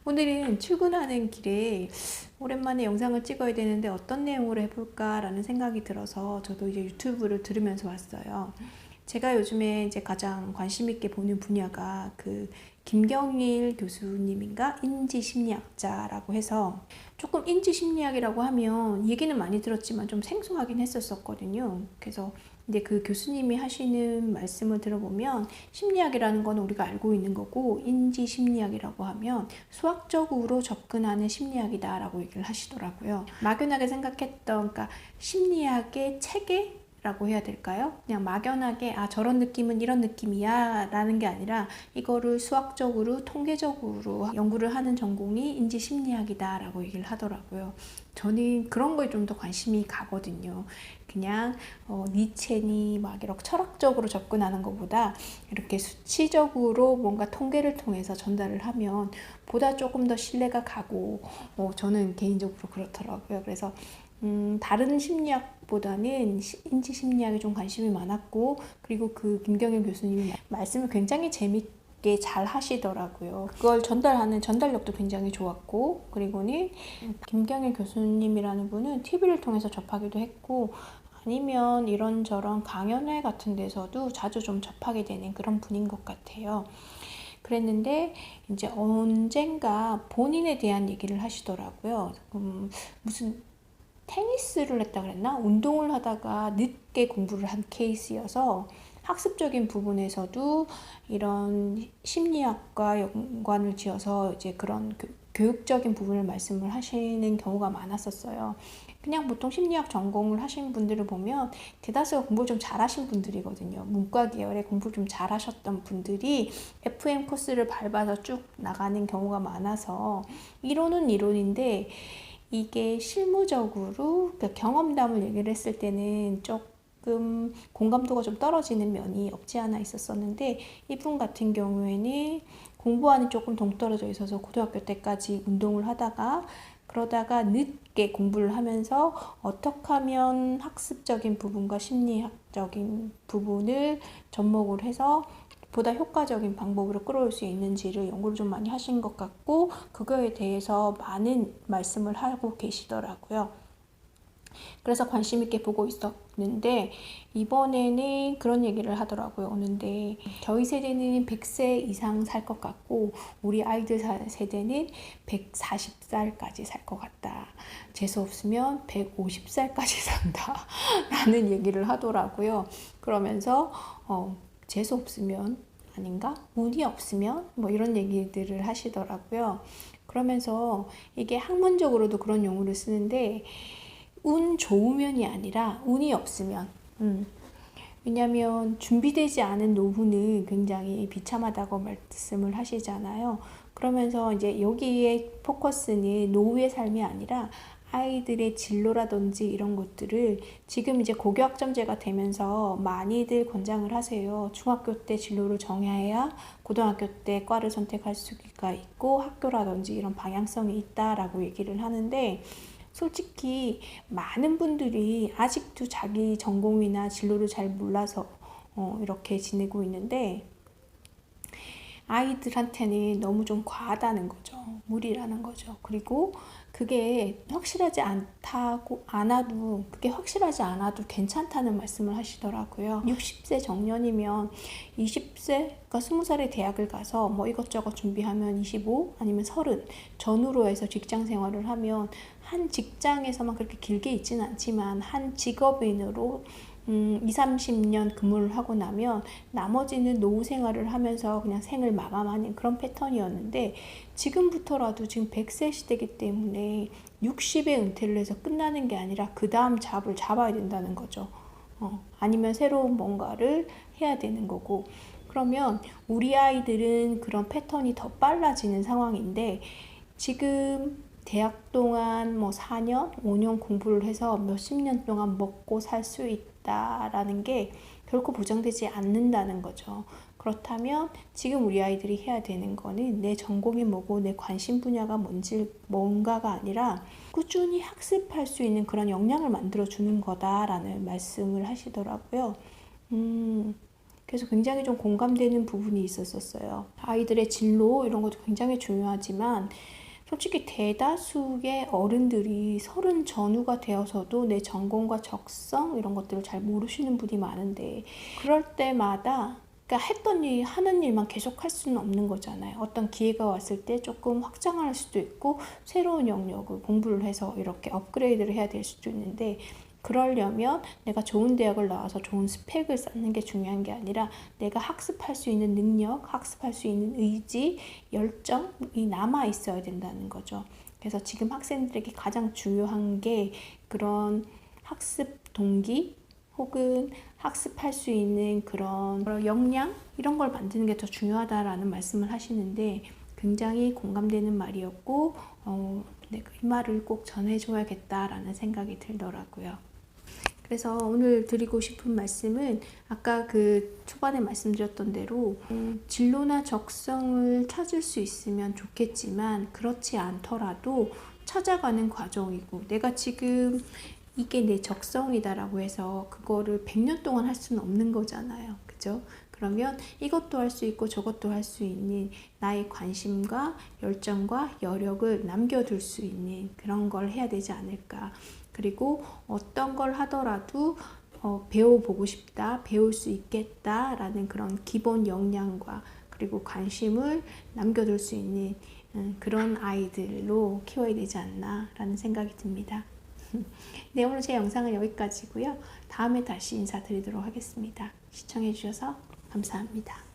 오늘은 출근하는 길에 오랜만에 영상을 찍어야 되는데 어떤 내용으로 해볼까라는 생각이 들어서 저도 이제 유튜브를 들으면서 왔어요. 제가 요즘에 이제 가장 관심 있게 보는 분야가 그 김경일 교수님인가 인지심리학자라고 해서, 조금 인지심리학이라고 하면 얘기는 많이 들었지만 좀 생소하긴 했었거든요. 그래서 근데 그 교수님이 하시는 말씀을 들어보면 심리학이라는 건 우리가 알고 있는 거고, 인지심리학이라고 하면 수학적으로 접근하는 심리학이다 라고 얘기를 하시더라고요. 막연하게 생각했던, 그러니까 심리학의 체계? 라고 해야 될까요? 그냥 막연하게 저런 느낌은 이런 느낌이야 라는 게 아니라 이거를 수학적으로 통계적으로 연구를 하는 전공이 인지심리학이다 라고 얘기를 하더라고요. 저는 그런 거에 좀 더 관심이 가거든요. 그냥 니체니 막 이렇게 철학적으로 접근하는 것보다 이렇게 수치적으로 뭔가 통계를 통해서 전달을 하면 보다 조금 더 신뢰가 가고, 저는 개인적으로 그렇더라고요. 그래서 다른 심리학보다는 인지심리학에 좀 관심이 많았고, 그리고 그 김경일 교수님이 말씀을 굉장히 재밌게 잘 하시더라고요. 그걸 전달하는 전달력도 굉장히 좋았고, 그리고는 김경일 교수님이라는 분은 TV를 통해서 접하기도 했고, 아니면 이런저런 강연회 같은 데서도 자주 좀 접하게 되는 그런 분인 것 같아요. 그랬는데 이제 언젠가 본인에 대한 얘기를 하시더라고요. 무슨 테니스를 했다 그랬나? 운동을 하다가 늦게 공부를 한 케이스여서 학습적인 부분에서도 이런 심리학과 연관을 지어서 이제 그런 교육적인 부분을 말씀을 하시는 경우가 많았었어요. 그냥 보통 심리학 전공을 하신 분들을 보면 대다수가 공부를 좀 잘하신 분들이거든요. 문과 계열의 공부를 좀 잘하셨던 분들이 FM 코스를 밟아서 쭉 나가는 경우가 많아서, 이론은 이론인데 이게 실무적으로 경험담을 얘기를 했을 때는 조금 공감도가 좀 떨어지는 면이 없지 않아 있었는데, 이분 같은 경우에는 공부와는 조금 동떨어져 있어서 고등학교 때까지 운동을 하다가 그러다가 늦게 공부를 하면서 어떻게 하면 학습적인 부분과 심리학적인 부분을 접목을 해서 보다 효과적인 방법으로 끌어올 수 있는지를 연구를 좀 많이 하신 것 같고, 그거에 대해서 많은 말씀을 하고 계시더라고요. 그래서 관심 있게 보고 있었는데, 이번에는 그런 얘기를 하더라고요. 오는데 저희 세대는 100세 이상 살 것 같고 우리 아이들 세대는 140살까지 살 것 같다. 재수 없으면 150살까지 산다 라는 얘기를 하더라고요. 그러면서 재수 없으면 아닌가? 운이 없으면? 뭐 이런 얘기들을 하시더라고요. 그러면서 이게 학문적으로도 그런 용어를 쓰는데, 운 좋으면이 아니라 운이 없으면. 왜냐하면 준비되지 않은 노후는 굉장히 비참하다고 말씀을 하시잖아요. 그러면서 이제 여기에 포커스는 노후의 삶이 아니라 아이들의 진로라든지 이런 것들을 지금 이제 고교학점제가 되면서 많이들 권장을 하세요. 중학교 때 진로를 정해야 고등학교 때 과를 선택할 수가 있고 학교라든지 이런 방향성이 있다라고 얘기를 하는데, 솔직히 많은 분들이 아직도 자기 전공이나 진로를 잘 몰라서 이렇게 지내고 있는데, 아이들한테는 너무 좀 과하다는 거죠. 무리라는 거죠. 그리고 그게 확실하지 않아도 그게 확실하지 않아도 괜찮다는 말씀을 하시더라고요. 60세 정년이면 20세, 그러니까 20살에 대학을 가서 뭐 이것저것 준비하면 25 아니면 30 전후로 해서 직장 생활을 하면 한 직장에서만 그렇게 길게 있지는 않지만 한 직업인으로 20-30년 근무를 하고 나면 나머지는 노후 생활을 하면서 그냥 생을 마감하는 그런 패턴이었는데, 지금부터라도 지금 100세 시대이기 때문에 60에 은퇴를 해서 끝나는 게 아니라 그 다음 잡을 잡아야 된다는 거죠. 아니면 새로운 뭔가를 해야 되는 거고, 그러면 우리 아이들은 그런 패턴이 더 빨라지는 상황인데, 지금 대학 동안 뭐 4년, 5년 공부를 해서 몇십 년 동안 먹고 살 수 있다라는 게 결코 보장되지 않는다는 거죠. 그렇다면 지금 우리 아이들이 해야 되는 거는 내 전공이 뭐고 내 관심 분야가 뭔가가 아니라 꾸준히 학습할 수 있는 그런 역량을 만들어 주는 거다라는 말씀을 하시더라고요. 그래서 굉장히 좀 공감되는 부분이 있었어요. 아이들의 진로 이런 것도 굉장히 중요하지만 솔직히 대다수의 어른들이 30 전후가 되어서도 내 전공과 적성 이런 것들을 잘 모르시는 분이 많은데, 그럴 때마다 그러니까 했던 일, 하는 일만 계속 할 수는 없는 거잖아요. 어떤 기회가 왔을 때 조금 확장할 수도 있고 새로운 영역을 공부를 해서 이렇게 업그레이드를 해야 될 수도 있는데, 그러려면 내가 좋은 대학을 나와서 좋은 스펙을 쌓는 게 중요한 게 아니라 내가 학습할 수 있는 능력, 학습할 수 있는 의지, 열정이 남아 있어야 된다는 거죠. 그래서 지금 학생들에게 가장 중요한 게 그런 학습 동기 혹은 학습할 수 있는 그런 역량 이런 걸 만드는 게 더 중요하다라는 말씀을 하시는데, 굉장히 공감되는 말이었고 내가 이 말을 꼭 전해줘야겠다라는 생각이 들더라고요. 그래서 오늘 드리고 싶은 말씀은 아까 그 초반에 말씀드렸던 대로 진로나 적성을 찾을 수 있으면 좋겠지만 그렇지 않더라도 찾아가는 과정이고, 내가 지금 이게 내 적성이다라고 해서 그거를 100년 동안 할 수는 없는 거잖아요. 그죠? 그러면 이것도 할 수 있고 저것도 할 수 있는 나의 관심과 열정과 여력을 남겨둘 수 있는 그런 걸 해야 되지 않을까. 그리고 어떤 걸 하더라도 배워보고 싶다, 배울 수 있겠다라는 그런 기본 역량과 그리고 관심을 남겨둘 수 있는 그런 아이들로 키워야 되지 않나라는 생각이 듭니다. 네, 오늘 제 영상은 여기까지고요. 다음에 다시 인사드리도록 하겠습니다. 시청해주셔서 감사합니다.